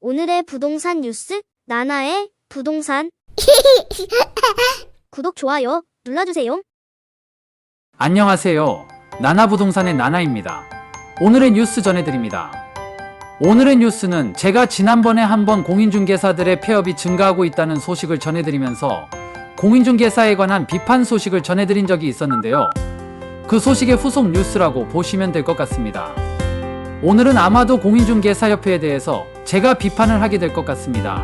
오늘의 부동산 뉴스, 나나의 부동산. 구독, 좋아요 눌러주세요. 안녕하세요. 나나부동산의 나나입니다. 오늘의 뉴스 전해드립니다. 오늘의 뉴스는 제가 지난번에 한번 공인중개사들의 폐업이 증가하고 있다는 소식을 전해드리면서 공인중개사에 관한 비판 소식을 전해드린 적이 있었는데요. 그 소식의 후속 뉴스라고 보시면 될 것 같습니다. 오늘은 아마도 공인중개사협회에 대해서 제가 비판을 하게 될 것 같습니다.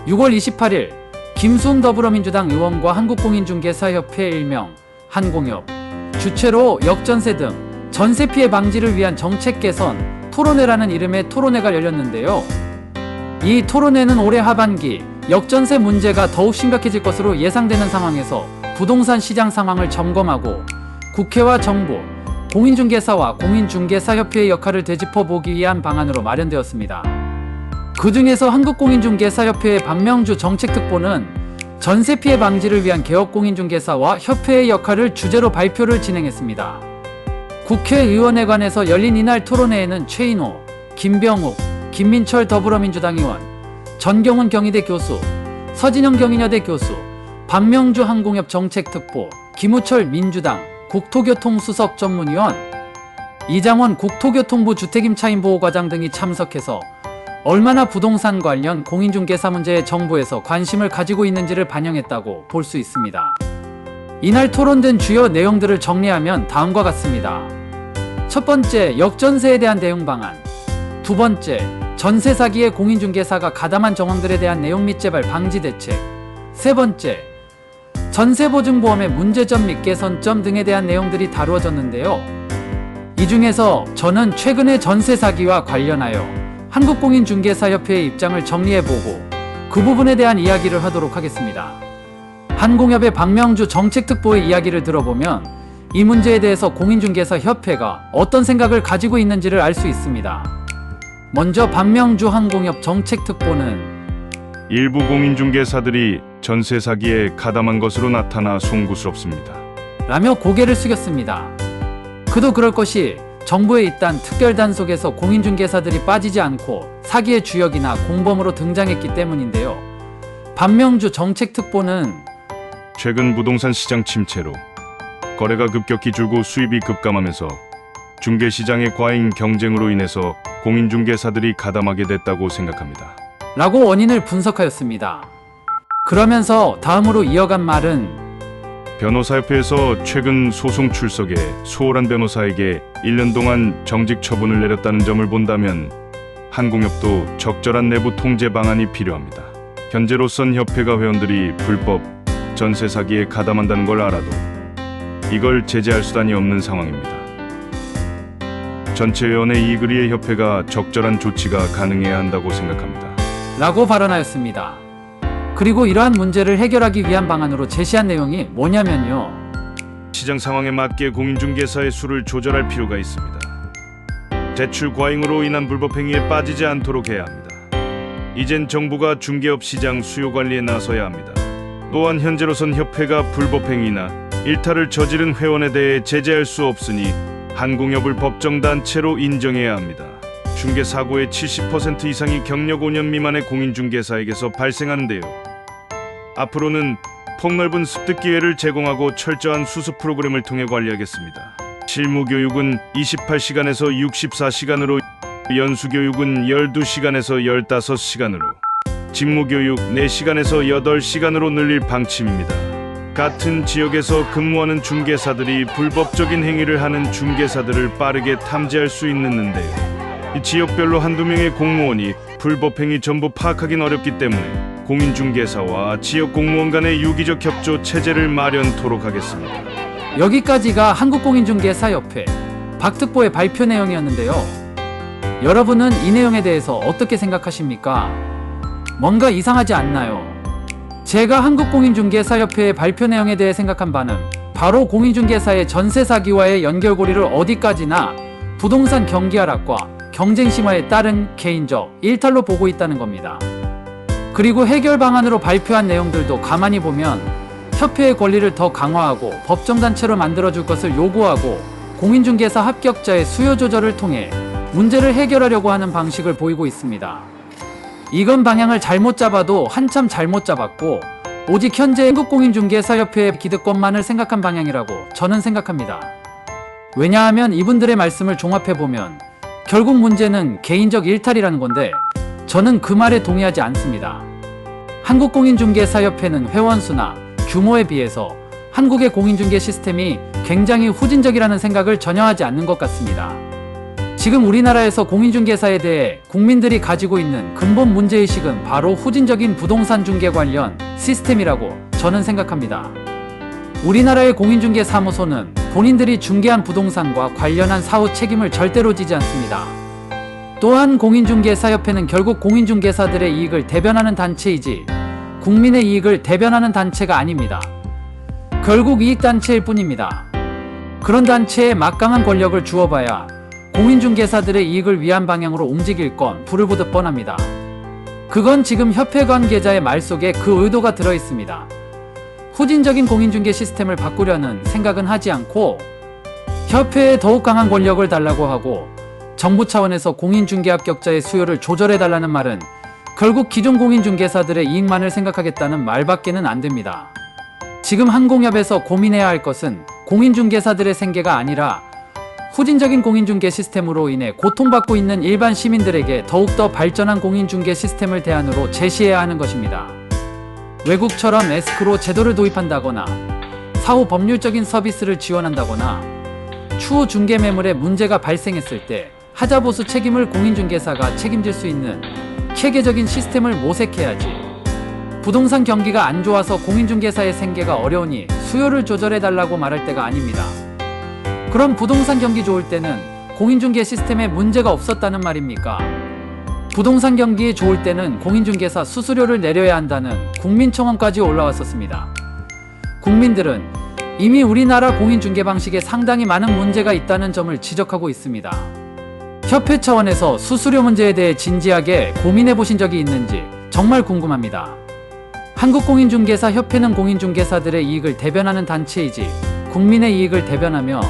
6월 28일 김수웅 더불어민주당 의원과 한국공인중개사협회 일명 한공협 주최로 역전세 등 전세 피해 방지를 위한 정책 개선 토론회라는 이름의 토론회가 열렸는데요. 이 토론회는 올해 하반기 역전세 문제가 더욱 심각해질 것으로 예상되는 상황에서 부동산 시장 상황을 점검하고 국회와 정부, 공인중개사와 공인중개사협회의 역할을 되짚어보기 위한 방안으로 마련되었습니다. 그 중에서 한국공인중개사협회의 박명주 정책특보는 전세 피해 방지를 위한 개업공인중개사와 협회의 역할을 주제로 발표를 진행했습니다. 국회의원회관에서 열린 이날 토론회에는 최인호, 김병욱, 김민철 더불어민주당 의원, 전경훈 경희대 교수, 서진영 경인여대 교수, 박명주 한공협 정책특보, 김우철 민주당 국토교통수석 전문위원, 이장원 국토교통부 주택임차인보호과장 등이 참석해서 얼마나 부동산 관련 공인중개사 문제에 정부에서 관심을 가지고 있는지를 반영했다고 볼 수 있습니다. 이날 토론된 주요 내용들을 정리하면 다음과 같습니다. 첫 번째, 역전세에 대한 대응 방안. 두 번째, 전세 사기의 공인중개사가 가담한 정황들에 대한 내용 및 재발 방지 대책. 세 번째, 전세보증보험의 문제점 및 개선점 등에 대한 내용들이 다루어졌는데요. 이 중에서 저는 최근의 전세 사기와 관련하여 한국공인중개사협회의 입장을 정리해보고 그 부분에 대한 이야기를 하도록 하겠습니다. 한공협의 박명주 정책특보의 이야기를 들어보면 이 문제에 대해서 공인중개사협회가 어떤 생각을 가지고 있는지를 알 수 있습니다. 먼저 박명주 한공협 정책특보는 일부 공인중개사들이 전세 사기에 가담한 것으로 나타나 송구스럽습니다. 라며 고개를 숙였습니다. 그도 그럴 것이 정부의 잇단 특별단속에서 공인중개사들이 빠지지 않고 사기의 주역이나 공범으로 등장했기 때문인데요. 박명주 정책특보는 최근 부동산 시장 침체로 거래가 급격히 줄고 수입이 급감하면서 중개시장의 과잉 경쟁으로 인해서 공인중개사들이 가담하게 됐다고 생각합니다. 라고 원인을 분석하였습니다. 그러면서 다음으로 이어간 말은 변호사협회에서 최근 소송 출석에 수월한 변호사에게 1년 동안 정직 처분을 내렸다는 점을 본다면 한공협도 적절한 내부 통제 방안이 필요합니다. 현재로선 협회가 회원들이 불법 전세 사기에 가담한다는 걸 알아도 이걸 제재할 수단이 없는 상황입니다. 전체 회원의 이익을 위해 협회가 적절한 조치가 가능해야 한다고 생각합니다. 라고 발언하였습니다. 그리고 이러한 문제를 해결하기 위한 방안으로 제시한 내용이 뭐냐면요. 시장 상황에 맞게 공인중개사의 수를 조절할 필요가 있습니다. 대출 과잉으로 인한 불법 행위에 빠지지 않도록 해야 합니다. 이젠 정부가 중개업 시장 수요 관리에 나서야 합니다. 또한 현재로선 협회가 불법 행위나 일탈을 저지른 회원에 대해 제재할 수 없으니 한공협을 법정단체로 인정해야 합니다. 중개사고의 70% 이상이 경력 5년 미만의 공인중개사에게서 발생하는데요. 앞으로는 폭넓은 습득 기회를 제공하고 철저한 수습 프로그램을 통해 관리하겠습니다. 실무교육은 28시간에서 64시간으로, 연수교육은 12시간에서 15시간으로, 직무교육 4시간에서 8시간으로 늘릴 방침입니다. 같은 지역에서 근무하는 중개사들이 불법적인 행위를 하는 중개사들을 빠르게 탐지할 수 있는데요. 이 지역별로 한두 명의 공무원이 불법 행위 전부 파악하긴 어렵기 때문에 공인중개사와 지역 공무원 간의 유기적 협조 체제를 마련토록 하겠습니다. 여기까지가 한국공인중개사협회 박특보의 발표 내용이었는데요. 여러분은 이 내용에 대해서 어떻게 생각하십니까? 뭔가 이상하지 않나요? 제가 한국공인중개사협회의 발표 내용에 대해 생각한 바는 바로 공인중개사의 전세 사기와의 연결고리를 어디까지나 부동산 경기 하락과 경쟁 심화에 따른 개인적 일탈로 보고 있다는 겁니다. 그리고 해결 방안으로 발표한 내용들도 가만히 보면 협회의 권리를 더 강화하고 법정단체로 만들어줄 것을 요구하고 공인중개사 합격자의 수요 조절을 통해 문제를 해결하려고 하는 방식을 보이고 있습니다. 이건 방향을 잘못 잡아도 한참 잘못 잡았고 오직 현재 한국공인중개사협회의 기득권만을 생각한 방향이라고 저는 생각합니다. 왜냐하면 이분들의 말씀을 종합해보면 결국 문제는 개인적 일탈이라는 건데 저는 그 말에 동의하지 않습니다. 한국공인중개사협회는 회원수나 규모에 비해서 한국의 공인중개 시스템이 굉장히 후진적이라는 생각을 전혀 하지 않는 것 같습니다. 지금 우리나라에서 공인중개사에 대해 국민들이 가지고 있는 근본 문제의식은 바로 후진적인 부동산 중개 관련 시스템이라고 저는 생각합니다. 우리나라의 공인중개 사무소는 본인들이 중개한 부동산과 관련한 사후 책임을 절대로 지지 않습니다. 또한 공인중개사협회는 결국 공인중개사들의 이익을 대변하는 단체이지 국민의 이익을 대변하는 단체가 아닙니다. 결국 이익단체일 뿐입니다. 그런 단체에 막강한 권력을 주어봐야 공인중개사들의 이익을 위한 방향으로 움직일 건 불을 보듯 뻔합니다. 그건 지금 협회 관계자의 말 속에 그 의도가 들어있습니다. 후진적인 공인중개 시스템을 바꾸려는 생각은 하지 않고 협회에 더욱 강한 권력을 달라고 하고 정부 차원에서 공인중개 합격자의 수요를 조절해달라는 말은 결국 기존 공인중개사들의 이익만을 생각하겠다는 말밖에는 안 됩니다. 지금 한공협에서 고민해야 할 것은 공인중개사들의 생계가 아니라 후진적인 공인중개 시스템으로 인해 고통받고 있는 일반 시민들에게 더욱더 발전한 공인중개 시스템을 대안으로 제시해야 하는 것입니다. 외국처럼 에스크로 제도를 도입한다거나 사후 법률적인 서비스를 지원한다거나 추후 중개 매물에 문제가 발생했을 때 하자보수 책임을 공인중개사가 책임질 수 있는 체계적인 시스템을 모색해야지. 부동산 경기가 안 좋아서 공인중개사의 생계가 어려우니 수요를 조절해달라고 말할 때가 아닙니다. 그럼 부동산 경기 좋을 때는 공인중개 시스템에 문제가 없었다는 말입니까? 부동산 경기 좋을 때는 공인중개사 수수료를 내려야 한다는 국민청원까지 올라왔었습니다. 국민들은 이미 우리나라 공인중개 방식에 상당히 많은 문제가 있다는 점을 지적하고 있습니다. 협회 차원에서 수수료 문제에 대해 진지하게 고민해 보신 적이 있는지 정말 궁금합니다. 한국공인중개사협회는 공인중개사들의 이익을 대변하는 단체이지 국민의 이익을 대변하며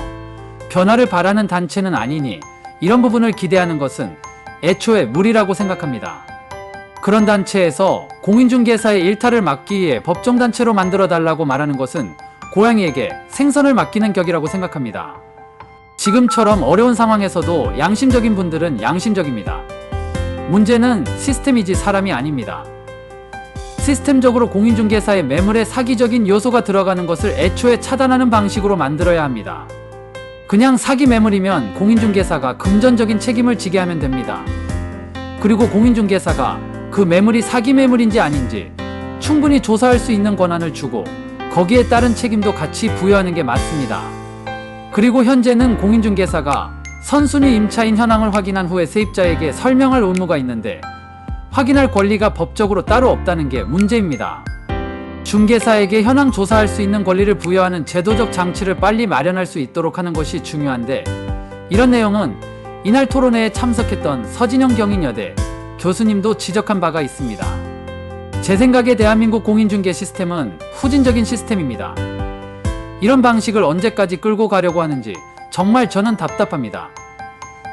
변화를 바라는 단체는 아니니 이런 부분을 기대하는 것은 애초에 무리라고 생각합니다. 그런 단체에서 공인중개사의 일탈을 막기 위해 법정단체로 만들어 달라고 말하는 것은 고양이에게 생선을 맡기는 격이라고 생각합니다. 지금처럼 어려운 상황에서도 양심적인 분들은 양심적입니다. 문제는 시스템이지 사람이 아닙니다. 시스템적으로 공인중개사의 매물에 사기적인 요소가 들어가는 것을 애초에 차단하는 방식으로 만들어야 합니다. 그냥 사기 매물이면 공인중개사가 금전적인 책임을 지게 하면 됩니다. 그리고 공인중개사가 그 매물이 사기 매물인지 아닌지 충분히 조사할 수 있는 권한을 주고 거기에 따른 책임도 같이 부여하는 게 맞습니다. 그리고 현재는 공인중개사가 선순위 임차인 현황을 확인한 후에 세입자에게 설명할 의무가 있는데 확인할 권리가 법적으로 따로 없다는 게 문제입니다. 중개사에게 현황 조사할 수 있는 권리를 부여하는 제도적 장치를 빨리 마련할 수 있도록 하는 것이 중요한데 이런 내용은 이날 토론회에 참석했던 서진영 경인여대 교수님도 지적한 바가 있습니다. 제 생각에 대한민국 공인중개 시스템은 후진적인 시스템입니다. 이런 방식을 언제까지 끌고 가려고 하는지 정말 저는 답답합니다.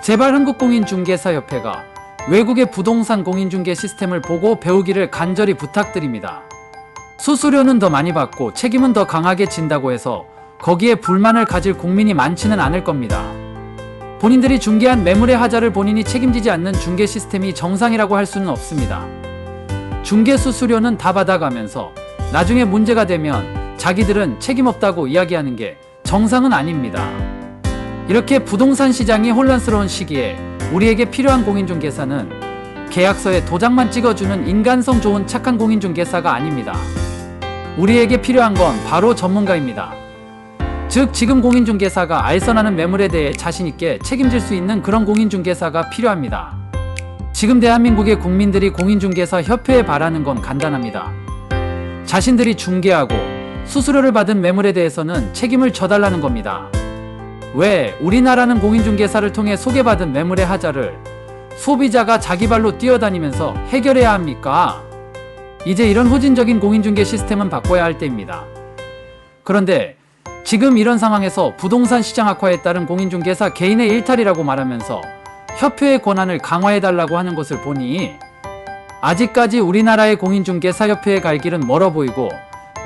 제발 한국공인중개사협회가 외국의 부동산 공인중개 시스템을 보고 배우기를 간절히 부탁드립니다. 수수료는 더 많이 받고 책임은 더 강하게 진다고 해서 거기에 불만을 가질 국민이 많지는 않을 겁니다. 본인들이 중개한 매물의 하자를 본인이 책임지지 않는 중개 시스템이 정상이라고 할 수는 없습니다. 중개 수수료는 다 받아가면서 나중에 문제가 되면 자기들은 책임 없다고 이야기하는 게 정상은 아닙니다. 이렇게 부동산 시장이 혼란스러운 시기에 우리에게 필요한 공인중개사는 계약서에 도장만 찍어주는 인간성 좋은 착한 공인중개사가 아닙니다. 우리에게 필요한 건 바로 전문가입니다. 즉 지금 공인중개사가 알선하는 매물에 대해 자신있게 책임질 수 있는 그런 공인중개사가 필요합니다. 지금 대한민국의 국민들이 공인중개사 협회에 바라는 건 간단합니다. 자신들이 중개하고 수수료를 받은 매물에 대해서는 책임을 져달라는 겁니다. 왜 우리나라는 공인중개사를 통해 소개받은 매물의 하자를 소비자가 자기 발로 뛰어다니면서 해결해야 합니까? 이제 이런 후진적인 공인중개 시스템은 바꿔야 할 때입니다. 그런데 지금 이런 상황에서 부동산 시장 악화에 따른 공인중개사 개인의 일탈이라고 말하면서 협회의 권한을 강화해달라고 하는 것을 보니 아직까지 우리나라의 공인중개사협회에 갈 길은 멀어 보이고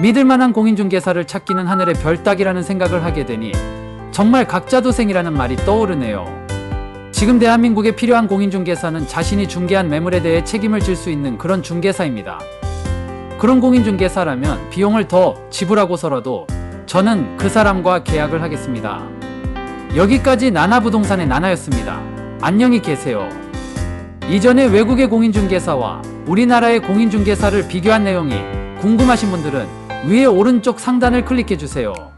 믿을만한 공인중개사를 찾기는 하늘의 별 따기라는 생각을 하게 되니 정말 각자도생이라는 말이 떠오르네요. 지금 대한민국에 필요한 공인중개사는 자신이 중개한 매물에 대해 책임을 질 수 있는 그런 중개사입니다. 그런 공인중개사라면 비용을 더 지불하고서라도 저는 그 사람과 계약을 하겠습니다. 여기까지 나나부동산의 나나였습니다. 안녕히 계세요. 이전에 외국의 공인중개사와 우리나라의 공인중개사를 비교한 내용이 궁금하신 분들은 위에 오른쪽 상단을 클릭해주세요.